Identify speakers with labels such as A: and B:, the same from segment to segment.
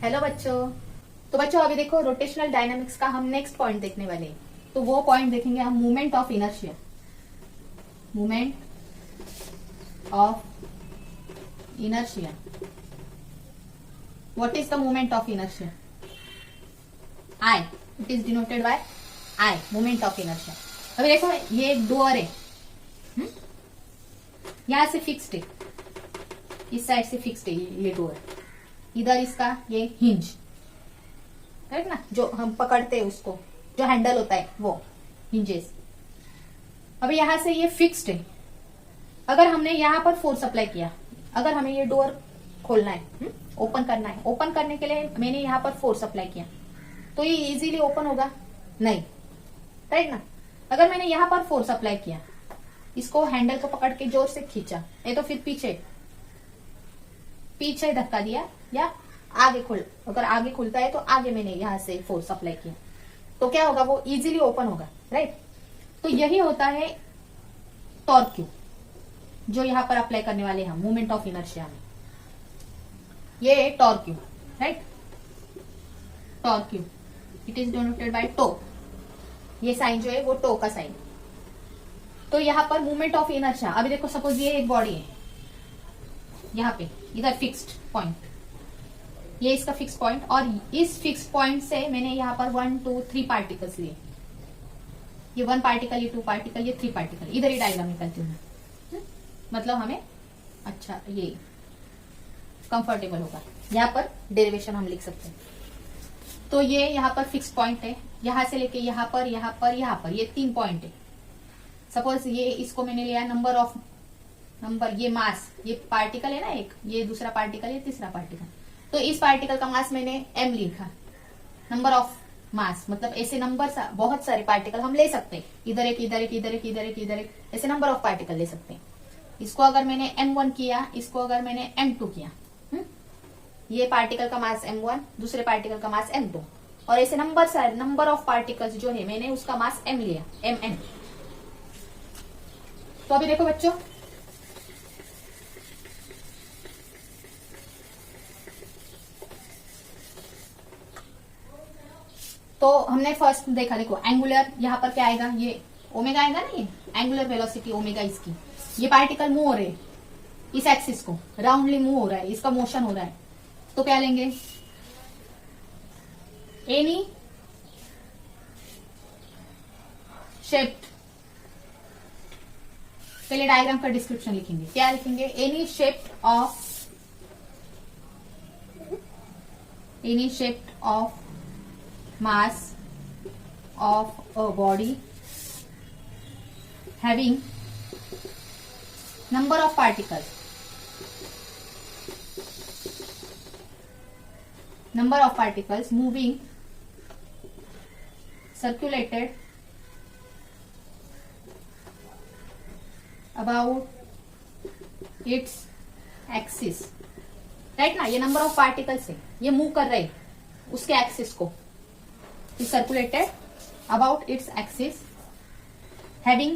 A: Hello बच्चों। तो बच्चों अभी देखो रोटेशनल डायनामिक्स का हम नेक्स्ट पॉइंट देखने वाले हैं। तो वो पॉइंट देखेंगे हम movement of inertia. Movement of inertia, what is the movement of inertia? I, it is denoted bye I, movement of inertia. अभी देखो ये एक डोर है, यहां से फिक्स्ड है, इस साइड से फिक्स्ड है ये डोर, इधर इसका ये हिंज, करेक्ट ना, जो हम पकड़ते हैं उसको, जो हैंडल होता है वो हिंजेस। अभी यहां से ये फिक्स्ड है, अगर हमने यहां पर फोर्स अप्लाई किया, अगर हमें ये डोर खोलना है, ओपन करना है, ओपन करने के लिए मैंने यहां पर फोर्स अप्लाई किया, तो ये इजीली ओपन होगा नहीं, राइट ना। अगर मैंने यहां पर फोर्स अप्लाई किया, इसको हैंडल को पकड़ के जोर से खींचा, ये तो फिर पीछे पीछे धक्का दिया या आगे खुल, अगर आगे खुलता है तो आगे मैंने यहां से फोर्स अप्लाई किया, तो क्या होगा, वो इजीली ओपन होगा, राइट। तो यही होता है टॉर्क क्यू, जो यहां पर अप्लाई करने वाले हैं मूवमेंट ऑफ इनर्शिया में। ये torque Q, right, torque Q, it is denoted by tau. ये साइन जो है वो टो का साइन। तो यहां पर मूवमेंट ऑफ इनर्शिया, अभी देखो सपोज ये एक बॉडी है, यहां पे इधर फिक्स्ड पॉइंट, ये इसका फिक्स पॉइंट, और इस फिक्स पॉइंट से मैंने यहाँ पर 1 2 3 पार्टिकल्स लिए, ये 1 पार्टिकल, ये 2 पार्टिकल, ये 3 पार्टिकल, इधर ही डायग्राम निकलती हूँ, मतलब हमें अच्छा ये कंफर्टेबल होगा, यहाँ पर डेरिवेशन हम लिख सकते हैं। तो ये यहाँ पर फिक्स पॉइंट है, यहां से लेके यहाँ पर, यहाँ पर, यहाँ पर, ये 3 पॉइंट है। सपोज ये इसको मैंने लिया नंबर ऑफ, नंबर, ये मास, ये पार्टिकल है ना एक, ये दूसरा पार्टिकल, ये तीसरा पार्टिकल, तो इस पार्टिकल का मास मैंने m लिखा, नंबर ऑफ मास, मतलब ऐसे नंबर बहुत सारे पार्टिकल हम ले सकते हैं, इधर एक, इधर एक, इधर एक, इधर एक, इधर एक, ऐसे नंबर ऑफ पार्टिकल ले सकते हैं। इसको अगर मैंने m1 किया, इसको अगर मैंने m2 किया, ये पार्टिकल का मास m1, दूसरे पार्टिकल का मास m2, और ऐसे नंबर ऑफ पार्टिकल्स जो है मैंने उसका मास m लिया, mn। तो अभी देखो बच्चों, तो हमने फर्स्ट देखा, देखो एंगुलर, यहाँ पर क्या आएगा, ये ओमेगा आएगा ना, ये एंगुलर वेलोसिटी ओमेगा इसकी, ये पार्टिकल मूव हो रहे हैं इस एक्सिस को, राउंडली मूव हो रहा है, इसका मोशन हो रहा है, तो क्या लेंगे, एनी शेप्ड, पहले डायग्राम का डिस्क्रिप्शन लिखेंगे, क्या लिखेंगे, any shaped of mass of a body having number of particles moving circulated about its axis, right ना, ये नंबर ऑफ पार्टिकल्स है, ये मूव कर रहे उसके एक्सिस को, is circulated about its axis having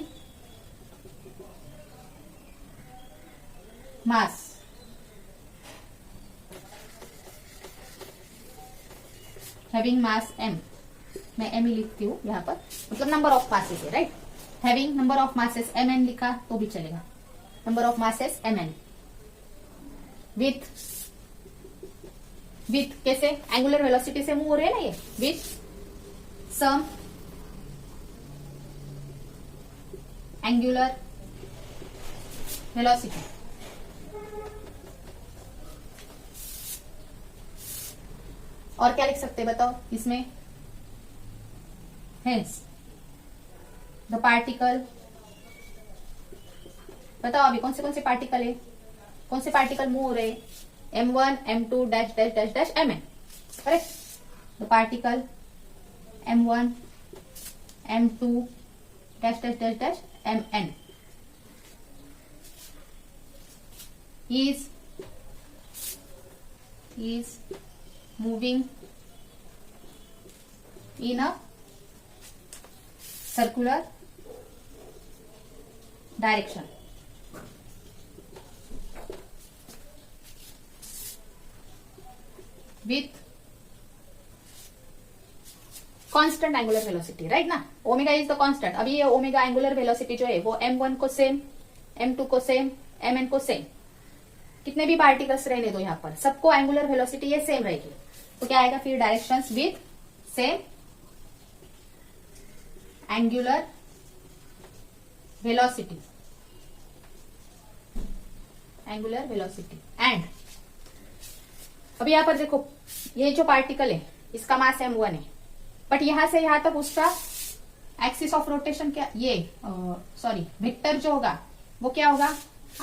A: mass m, मैं m ही लिखती हूँ यहाँ पर, मतलब नंबर ऑफ मासेस है, right. Having number of masses mn लिखा तो भी चलेगा, number of masses mn, with कैसे, एंगुलर वेलोसिटी से मूव हो रहे हैं ना ये, विथ सम एंगुलर वेलोसिटी, और क्या लिख सकते हैं बताओ इसमें, हेंस द पार्टिकल, बताओ अभी कौन से पार्टिकल है, कौन से पार्टिकल मूव हो रहे हैं, m1 m2 dash dash dash dash mn, correct. The particle m1 m2 dash dash dash dash mn is moving in a circular direction. With constant angular velocity, right ना, omega is the constant. अभी ये omega angular velocity जो है वो m1 को same, m2 को same, mn को same, कितने भी पार्टिकल्स रहने दो यहाँ पर, सबको एंगुलर वेलोसिटी ये सेम रहेगी। तो क्या आएगा फिर, directions with same angular velocity, angular velocity and. अभी यहां पर देखो, ये जो पार्टिकल है इसका मास m1 है, बट यहां से यहां तक उसका एक्सिस ऑफ रोटेशन क्या, ये सॉरी वेक्टर जो होगा वो क्या होगा,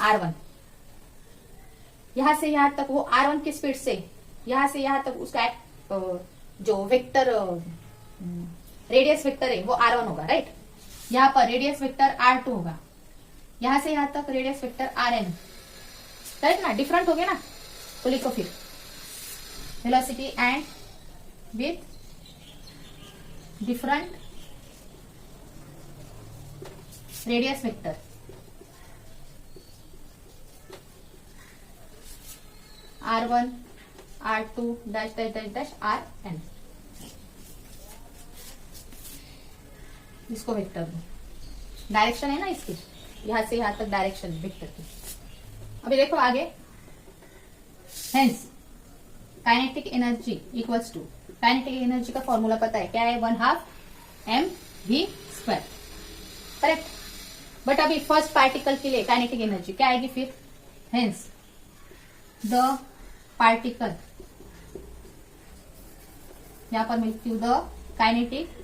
A: r1। यहां से यहां तक वो r1 की स्पीड से यहां से यहां तक उसका जो वेक्टर रेडियस वेक्टर है वो r1 होगा, राइट। यहां पर रेडियस वेक्टर r2 होगा, यहां से यहां तक रेडियस वेक्टर rn, राइट ना, डिफरेंट हो गया ना। तो लिखो फिर velocity and with different radius vector, r1 r2 dash dash dash dash rn, इसको वेक्टर दो, डायरेक्शन है ना इसकी, यहां से यहां तक डायरेक्शन वेक्टर की। अभी देखो आगे, hence kinetic energy equals to, kinetic energy का फॉर्मूला पता है क्या है, 1/2 mv², करेक्ट। बट अभी फर्स्ट पार्टिकल के लिए काइनेटिक एनर्जी क्या आएगी फिर, हेंस द पार्टिकल, यहां पर मिलती हूं the kinetic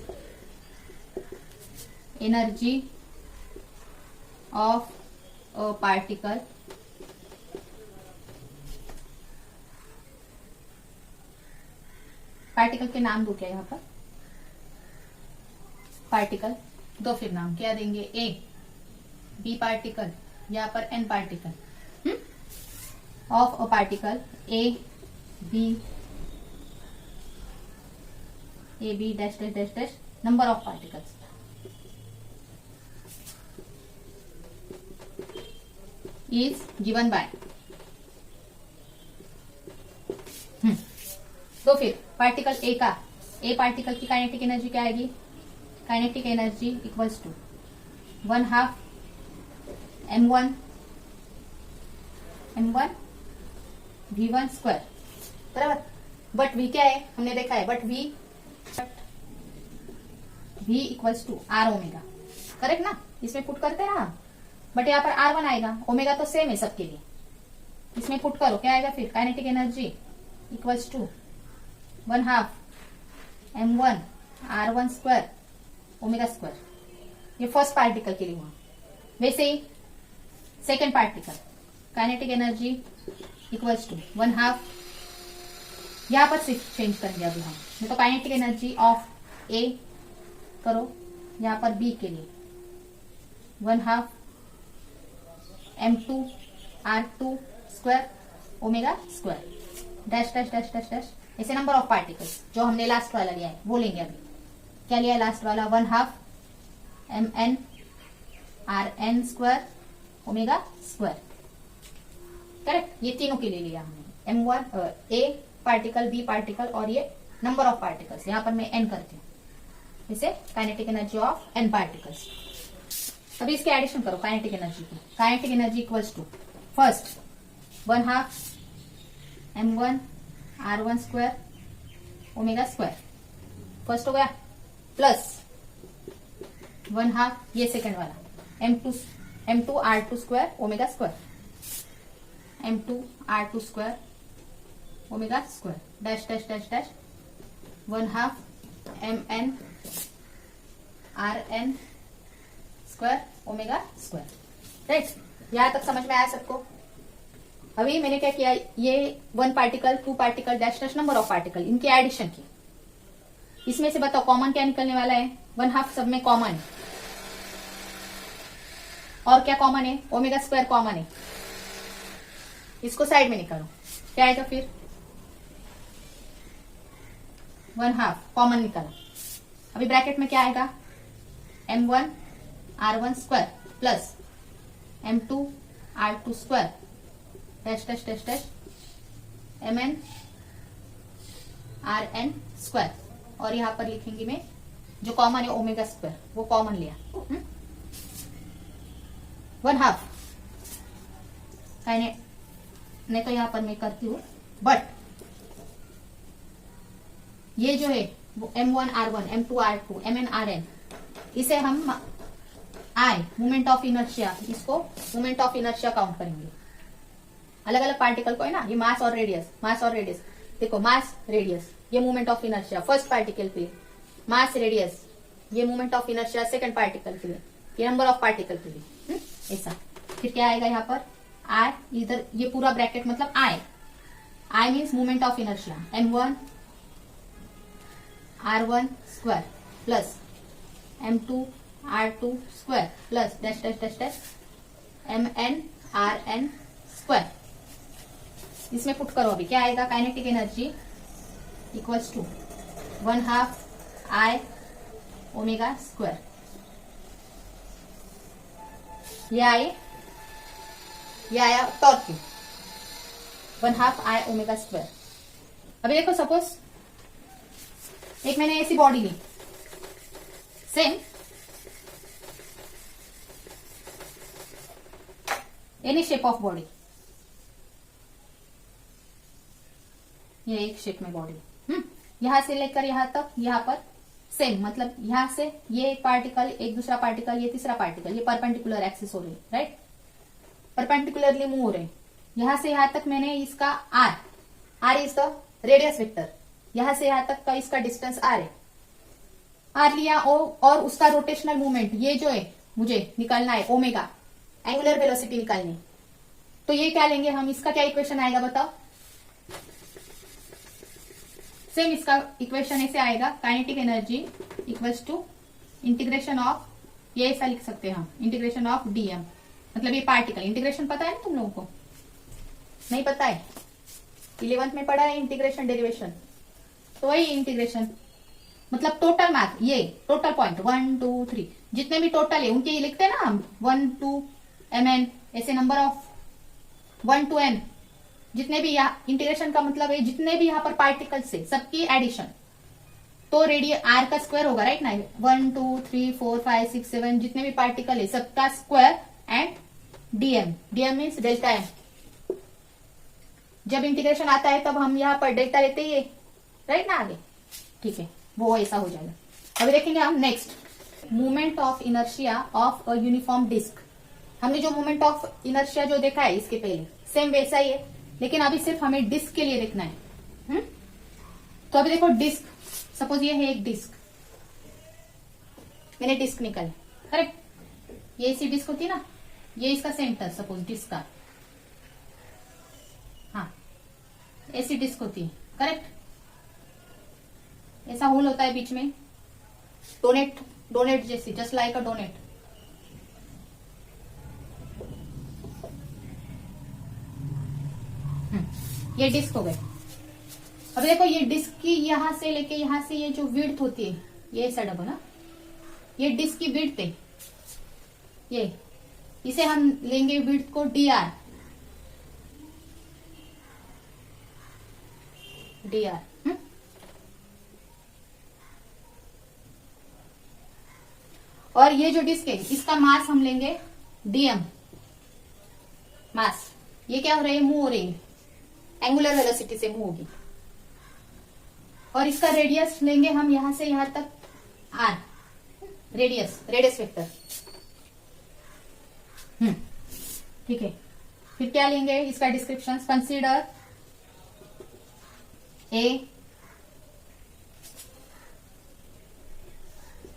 A: energy of a particle particle के नाम दो क्या यहाँ पर, पार्टिकल दो, फिर नाम क्या देंगे, ए बी पार्टिकल, यहाँ पर N particle, of a particle A B dash dash dash dash number of particles, is given by. तो फिर पार्टिकल ए का, ए पार्टिकल की काइनेटिक एनर्जी क्या आएगी, kinetic energy equals to 1/2 m1 v1², बराबर। But v क्या है, हमने देखा है, but v equals to r omega, correct ना, इसमें पुट करते हैं ना, बट यहाँ पर r1 आएगा, ओमेगा तो सेम है सबके लिए, इसमें पुट करो क्या आएगा फिर, kinetic energy equals to 1/2 m1 r1² ओमेगा²। ये फर्स्ट पार्टिकल के लिए हुआ। वैसे ही second particle, kinetic energy equals to 1/2, यहां पर सिर्फ चेंज करेंगे अभी हम, नहीं तो काइनेटिक एनर्जी ऑफ ए करो, यहां पर बी के लिए 1/2 m2 r2² ओमेगा² dash dash dash dash dash, ऐसे नंबर ऑफ पार्टिकल्स जो हमने लास्ट वाला लिया है वो लेंगे। अभी क्या लिया है लास्ट वाला, 1/2 mn rn² ओमेगा², करेक्ट। ये तीनों के लिए लिया हमने, m1 ए पार्टिकल, बी पार्टिकल और ये नंबर ऑफ पार्टिकल्स, यहां पर मैं n करती हूँ, इसे kinetic energy of n particles. अभी इसके एडिशन करो काइनेटिक एनर्जी की, kinetic energy equals to first 1/2 m1 r1² ओमेगा², फर्स्ट हो गया, प्लस 1/2 ये सेकंड वाला m2 r2² ओमेगा², m2 r2² ओमेगा² dash dash dash dash 1/2 mn rn² ओमेगा², राइट। यहां तक समझ में आया सबको। अभी मैंने क्या किया, ये 1 particle 2 particle dash dash number of particle, इनकी एडिशन की। इसमें से बताओ कॉमन क्या निकलने वाला है, 1/2 सब में कॉमन है, और क्या कॉमन है, ओमेगा² कॉमन है, इसको साइड में निकालो, क्या आएगा फिर 1/2 कॉमन निकाला। अभी ब्रैकेट में क्या आएगा, m1 r1² plus m2 r2² dash dash dash dash mn rn², और यहां पर लिखेंगे मैं जो कॉमन है ओमेगा स्क्वायर, वो कॉमन लिया, 1/2 नहीं तो यहां पर मैं करती हूं, बट ये जो है वो M1R1, M2R2, MnRn, इसे हम I मोमेंट ऑफ इनर्शिया, इसको मोमेंट ऑफ इनर्शिया काउंट करेंगे। अलग अलग पार्टिकल को है ना, ये मास और रेडियस, मास और रेडियस, देखो मास रेडियस, ये moment of inertia first particle के लिए, मास रेडियस, ये moment of inertia second particle के लिए, ये नंबर ऑफ पार्टिकल के लिए, ऐसा। फिर क्या आएगा यहाँ पर I, इधर ये पूरा ब्रैकेट मतलब I means moment of inertia, M1R1 square plus M2R2 square plus dash dash dash dash MnRn square. इसमें पुट करो, अभी क्या आएगा, kinetic energy equals to 1/2 I omega square. ये आया torque Q, 1/2 I omega square. अभी देखो सपोज एक मैंने ऐसी बॉडी ली, same any shape of body, ये एक शेप में बॉडी, यहां से लेकर यहां तक, यहां पर सेम, मतलब यहां से ये एक पार्टिकल, एक दूसरा पार्टिकल, ये तीसरा पार्टिकल, ये परपेंडिकुलर एक्सिस हो रही है, राइट, परपेंडिकुलरली मूव हो रहे, यहां से यहां तक मैंने इसका R is the radius vector, यहां से यहां तक का इसका डिस्टेंस R लिया, और उसका रोटेशनल मूवमेंट ये जो है मुझे निकालना है ओमेगा, एंगुलर वेलोसिटी निकालनी, तो ये क्या लेंगे हम, इसका क्या इक्वेशन आएगा बताओ, सेम इसका इक्वेशन ऐसे आएगा, kinetic energy equals to integration of, ये ऐसा लिख सकते हैं हम, इंटीग्रेशन ऑफ dm, मतलब ये पार्टिकल, इंटीग्रेशन पता है ना तुम लोगों को, नहीं पता है, 11th में पढ़ा है इंटीग्रेशन डेरिवेशन, तो वही इंटीग्रेशन मतलब टोटल मैथ, ये टोटल पॉइंट 1 2 3 जितने भी टोटल है उनके ये लिखते हैं ना हम, 1 2 mn, ऐसे नंबर ऑफ 1 to n, जितने भी यहाँ इंटीग्रेशन का मतलब है जितने भी यहाँ पर पार्टिकल्स है सबकी एडिशन, तो रेडियस R का स्क्वायर होगा, राइट ना, 1 2 3 4 5 6 7 जितने भी पार्टिकल है सबका square, and dm means delta m, जब इंटीग्रेशन आता है तब हम यहाँ पर डेल्टा लेते ही है, राइट ना, आगे ठीक है, वो ऐसा हो जाएगा। अभी देखेंगे हम next, movement of inertia of a uniform disc. हमने जो मूवमेंट ऑफ इनर्शिया जो देखा है इसके पहले, सेम वैसा ही है, लेकिन अभी सिर्फ हमें डिस्क के लिए देखना है। तो अभी देखो डिस्क, सपोज ये है एक डिस्क, मैंने डिस्क निकाली, करेक्ट, ये ऐसी डिस्क होती है ना, ये इसका सेंटर सपोज डिस्क का, हाँ ऐसी डिस्क होती है, करेक्ट, ऐसा होल होता है बीच में, डोनेट जैसी, जस्ट लाइक अ डोनेट, ये डिस्क हो गए। अब देखो ये डिस्क की यहां से लेके यहां से ये जो विड्थ होती है, ये ऐसा डबल ना, ये डिस्क की विड्थ है, ये इसे हम लेंगे विड्थ को dr, और ये जो डिस्क है इसका मास हम लेंगे dm, मास, ये क्या हो रही है, मूव हो रही है, एंगुलर वेलोसिटी से मूव होगी, और इसका रेडियस लेंगे हम यहां से यहां तक r, रेडियस वेक्टर, ठीक है। फिर क्या लेंगे इसका description, consider a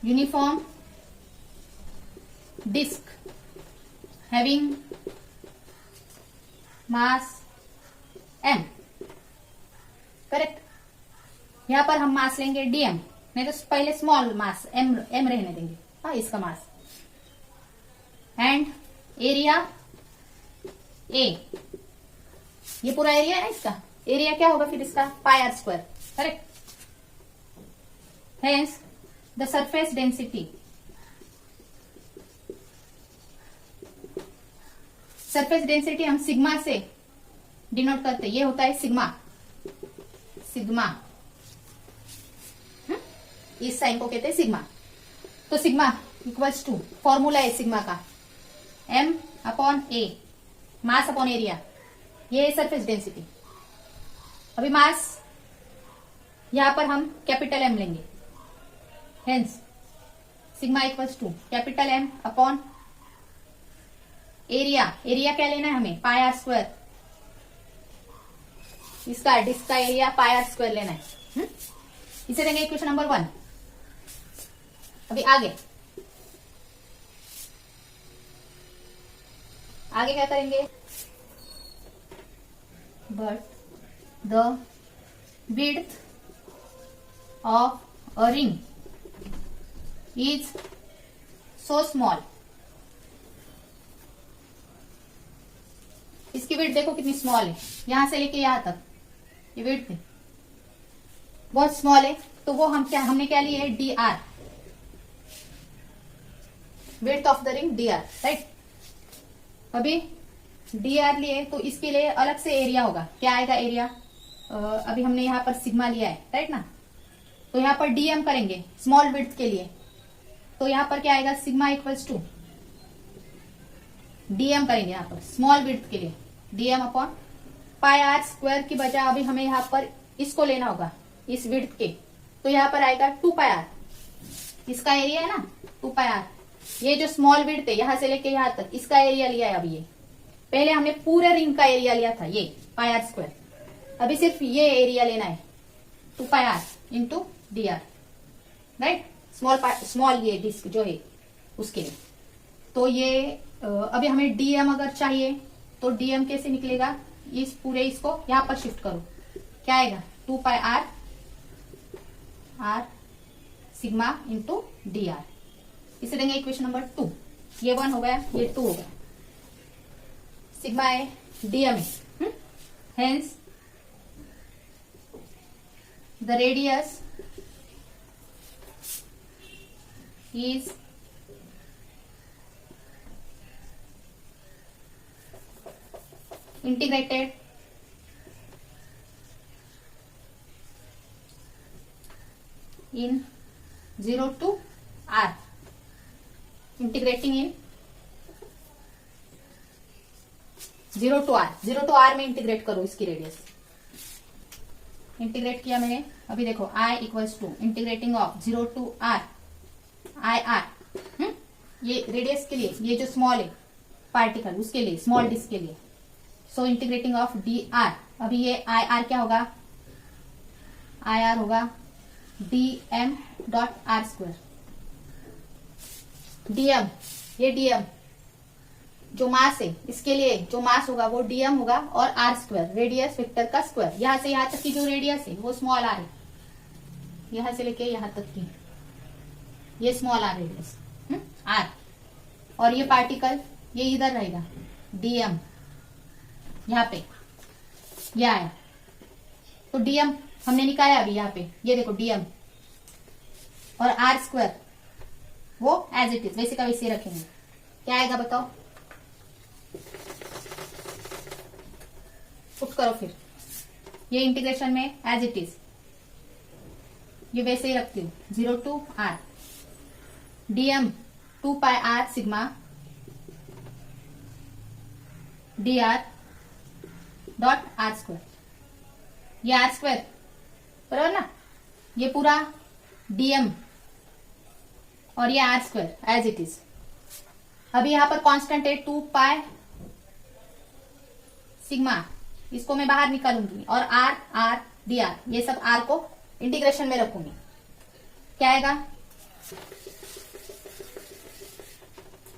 A: uniform disc having mass m, correct, यहां पर हम मास लेंगे dm, नहीं तो पहले स्मॉल मास m रहने देंगे, हाँ इसका मास, एंड एरिया a, ये पूरा एरिया है ना, इसका एरिया क्या होगा फिर इसका, पाई r square, correct, hence the surface density, surface density हम सिग्मा से डिनोट करते, ये होता है सिग्मा, इस साइन को कहते हैं सिग्मा, तो सिग्मा इक्वल्स टू, फॉर्मूला है सिग्मा का m upon A, mass upon area, ये है सरफेस डेंसिटी। अभी मास यहां पर हम कैपिटल M लेंगे, hence sigma equals to capital M upon area. Area क्या लेना है हमें, पाई आर स्क्वायर, इसका डिस्क का एरिया पाई आर स्क्वायर लेना है। इसे देंगे इक्वेशन नंबर 1। अभी आगे क्या करेंगे, but the width of a ring is so small, इसकी विड्थ देखो कितनी स्मॉल है, यहां से लेके यहां तक ये विड्थ है, बहुत स्मॉल है। तो वो हमने क्या लिया है, D R, width of the ring D R, right. अभी डी आर लिए तो इसके लिए अलग से एरिया होगा, क्या आएगा एरिया, अभी हमने यहां पर सिग्मा लिया है, राइट ना, तो यहां पर डीएम करेंगे स्मॉल विड्थ के लिए, तो यहां पर क्या आएगा, सिग्मा इक्वल्स टू डीएम करेंगे यहां पर स्मॉल विड्थ के लिए, dm upon pi r square की बजाय अभी हमें यहां पर इसको लेना होगा, इस विड्थ के, तो यहां पर आएगा 2 पाई आर, इसका एरिया है ना 2 पाई आर, ये जो स्मॉल विड्थ है यहां से लेके यहां तक, इसका एरिया लिया है। अभी ये पहले हमने पूरे रिंग का एरिया लिया था, ये पाई आर स्क्वायर, अभी सिर्फ ये एरिया लेना है 2 pi R into D R, right. Small ये डिस्क जो है उसके लिए, तो ये अभी हमें डीएम अगर चाहिए तो डीएम कैसे निकलेगा, इस पूरे इसको यहां पर शिफ्ट करो, क्या आएगा 2 pi are sigma into D R, इसे देंगे इक्वेशन नंबर 2। ये 1 हो गया, ये 2 हो गया, सिग्मा है डीएम है, hence the radius is integrated in 0 to r, integrating in 0 to r, 0 to r में इंटीग्रेट करो इसकी रेडियस, इंटीग्रेट किया मैंने। अभी देखो i equals to integrating of 0 to r I r, ये रेडियस के लिए, ये जो स्मॉल है पार्टिकल उसके लिए, स्मॉल डिस्क के लिए, so integrating of d r. अभी ये आई आर क्या होगा, आई आर होगा d m dot r square, dm, ये डीएम जो मास है इसके लिए जो मास होगा वो डीएम होगा, और आर स्क्वायर रेडियस वेक्टर का स्क्वायर, यहां से यहां तक की जो रेडियस है वो स्मॉल आर है, यहां से लेके यहां तक की ये स्मॉल आर रेडियस आर, और ये पार्टिकल ये इधर रहेगा डीएम, यहां पे ये आया, तो डीएम हमने निकाला अभी यहाँ पे, ये देखो डीएम, और आर स्क्वायर वो एज इट इज वैसे का वैसे रखेंगे, क्या आएगा बताओ, पुट करो फिर, ये इंटीग्रेशन में एज इट इज ये वैसे ही रखती हूँ 0 to r, dm 2 pi are sigma d r dot r square, ये आर स्क्वायर बराबर ना, ये पूरा डीएम और ये r square as it is. अभी यहां पर कांस्टेंट है 2 पाई सिग्मा, इसको मैं बाहर निकालूंगी, और आर आर डी आर ये सब आर को इंटीग्रेशन में रखूंगी, क्या आएगा,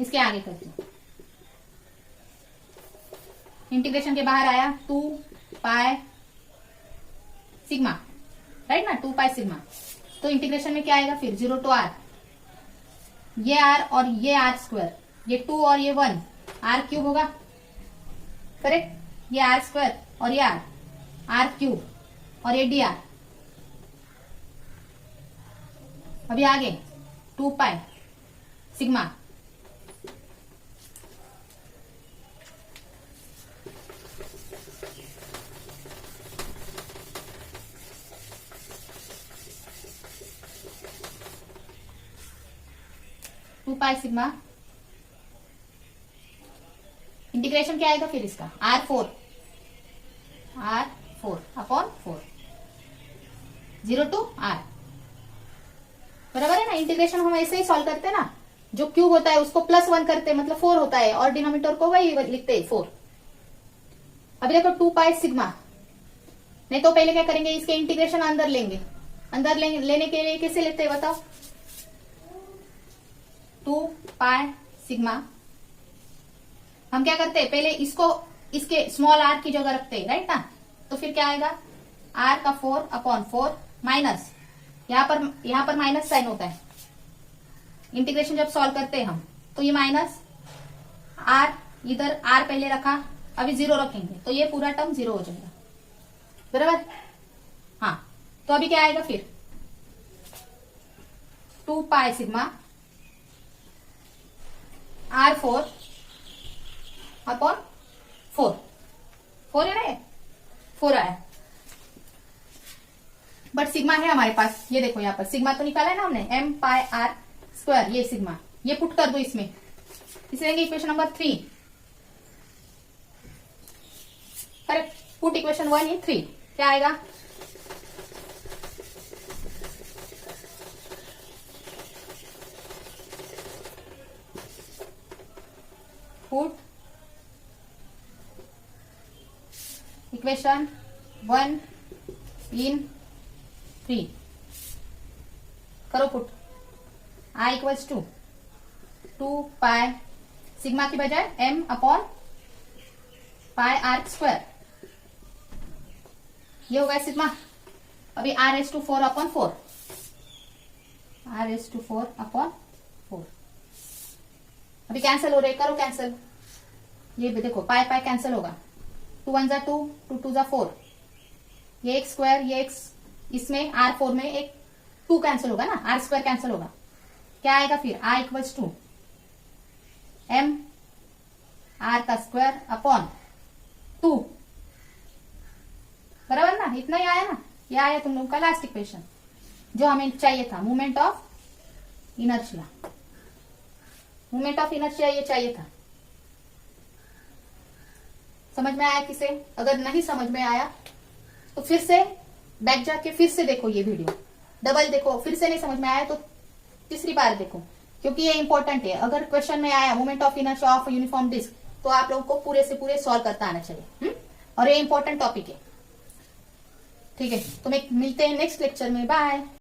A: इसके आगे करती हूं, इंटीग्रेशन के बाहर आया 2 पाई सिग्मा, राइट ना, 2 पाई सिग्मा, तो इंटीग्रेशन में क्या आएगा फिर 0 to r, ये r और ये r स्क्वायर, ये 2 और ये 1 r क्यूब होगा, करेक्ट, ये r स्क्वायर और ये r क्यूब और ये डी आर। अभी आगे 2 pi sigma, 2 pi sigma, integration क्या आएगा फिर इसका, R4 अपॉन 4, 0 to R, बराबर है ना। इंटीग्रेशन हम ऐसे ही सॉल्व करते हैं ना, जो क्यूब होता है उसको +1 करते हैं, मतलब 4 होता है, और डिनोमिनेटर को वही लिखते हैं 4। अभी देखो 2 पाई सिग्मा, नहीं तो पहले क्या करेंगे, इसके इंटीग्रेशन अंदर लेंगे, लेने के लिए कैसे लेते हैं बताओ, 2 पाई सिग्मा, हम क्या करते हैं पहले इसको इसके स्मॉल r की जगह रखते हैं, राइट ना। तो फिर क्या आएगा, r का 4 अपॉन 4 माइनस, यहां पर माइनस साइन होता है, इंटीग्रेशन जब सॉल्व करते हैं हम, तो ये माइनस r, इधर r पहले रखा, अभी 0 रखेंगे तो ये पूरा टर्म 0 हो जाएगा, बराबर। हाँ, तो अभी क्या आएगा फिर, 2 पाई सिग्मा R4 अपॉन 4 है ना, 4 आया, बट सिग्मा है हमारे पास, ये देखो यहाँ पर सिग्मा तो निकाला है ना हमने, m पाई r स्क्वायर, ये सिग्मा, ये पुट कर दो इसमें, इसे लेंगे equation number 3, correct, put equation 1 in 3, क्या आएगा, पुट इक्वेशन 1 इन 3, करो put, i equals to 2 pi sigma की बजाय m upon pi r square, ये होगा सिग्मा, अभी r⁴ अपॉन 4, r⁴ अपॉन 4, अभी कैंसिल हो रहे, करो कैंसिल, ये भी देखो पाई पाई कैंसिल होगा, 2 1 जा 2, 2 2 जा 4, ये एक स्क्वायर, ये एक, इसमें R4 में एक 2 कैंसिल होगा ना, R स्क्वायर कैंसिल होगा, क्या आएगा फिर, i equals to m r का स्क्वायर अपॉन 2, बराबर ना, इतना ही आया ना, ये आया तुम लोगों का लास्ट इक्वेशन, जो हमें चाहिए था, मूवमेंट ऑफ इनर्शिया, ये चाहिए था। समझ में आया किसे, अगर नहीं समझ में आया तो फिर से बैक जाके फिर से देखो ये वीडियो, डबल देखो, फिर से नहीं समझ में आया तो तीसरी बार देखो, क्योंकि ये इंपॉर्टेंट है। अगर क्वेश्चन में आया moment of inertia of uniform disc, तो आप लोगों को पूरे से पूरे सॉल्व करता आना चाहिए, और ये इंपॉर्टेंट टॉपिक है, ठीक है। तो मिलते हैं नेक्स्ट लेक्चर में, बाय।